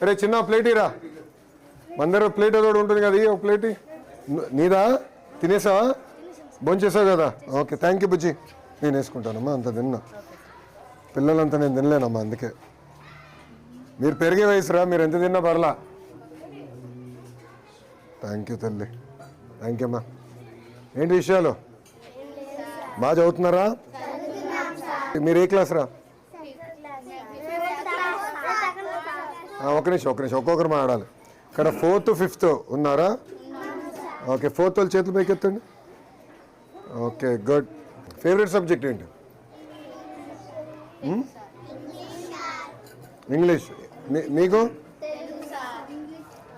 అరే చిన్న ప్లేట్ ఇరా, మందర ప్లేట్ ఏదో ఉంటుంది కదా, ఒక ప్లేట్ నీదా. తినేసావా? భోంచేసావు కదా? ఓకే, థ్యాంక్ యూ బుజ్జి. నేను వేసుకుంటానమ్మా, అంత తిన్నా. పిల్లలంతా నేను తినలేనమ్మా, అందుకే. మీరు పెరిగే వయసురా, మీరు ఎంత తిన్నా పర్లా. థ్యాంక్ యూ తల్లి, థ్యాంక్ యూ అమ్మా. ఏంటి విషయాలు? బాగా చదువుతున్నారా? మీరు ఏ క్లాస్ రా? ఒక నిమిషం ఒక్కొక్కరు మాట్లాడాలి. ఇక్కడ 4th 5th ఉన్నారా? ఓకే, 4th వాళ్ళు చేతులు పైకి ఎత్తండి. Okay, good. ఫేవరెట్ సబ్జెక్ట్ ఏంటి? ఇంగ్లీష్. మీకు?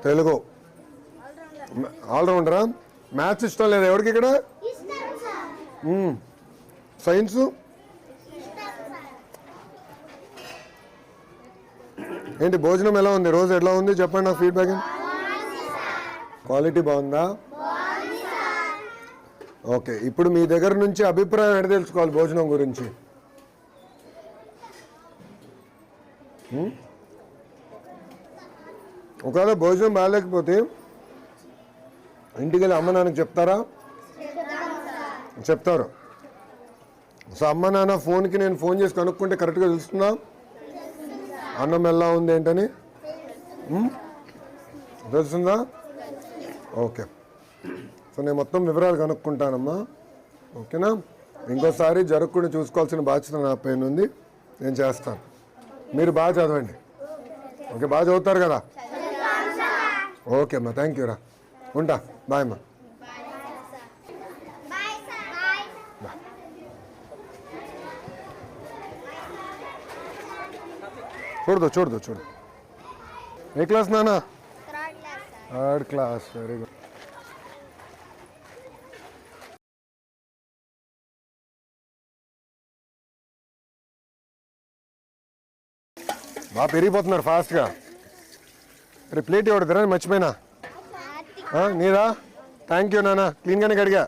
తెలుగు. ఆల్రౌండరా? మ్యాథ్స్ ఇష్టం లేదా ఎవరికి ఇక్కడ? సైన్సు? ఏంటి భోజనం ఎలా ఉంది? రోజు ఎలా ఉంది చెప్పండి నాకు ఫీడ్బ్యాక్. క్వాలిటీ బాగుందా? ఓకే, ఇప్పుడు మీ దగ్గర నుంచి అభిప్రాయం ఎడ తెలుసుకోవాలి భోజనం గురించి? ఒకవేళ భోజనం బాగాలేకపోతే ఇంటికి వెళ్ళి అమ్మ నాన్నకి చెప్తారా? చెప్తారు. సో అమ్మ నాన్న ఫోన్కి నేను ఫోన్ చేసి కనుక్కుంటే కరెక్ట్గా తెలుస్తుందా అన్నం ఎలా ఉంది ఏంటని? తెలుస్తుందా? ఓకే, సో నేను మొత్తం వివరాలు కనుక్కుంటానమ్మా, ఓకేనా? ఇంకోసారి జరగకుండా చూసుకోవాల్సిన బాధ్యత నా పైన ఉంది, నేను చేస్తాను. మీరు బాగా చదవండి, ఓకే? బాగా చదువుతారు కదా? ఓకే అమ్మా, థ్యాంక్ యూ రా, ఉంటా. బాయ్ అమ్మా. చూడదు. ఏ క్లాస్ నానా? 3rd class. Very good. బాగా పెరిగిపోతున్నారు ఫాస్ట్గా. రేపు ప్లేట్ ఎవడతారా? మర్చిపోయినా. నీదా? థ్యాంక్ యూ నాన్న, క్లీన్గానే కడిగా.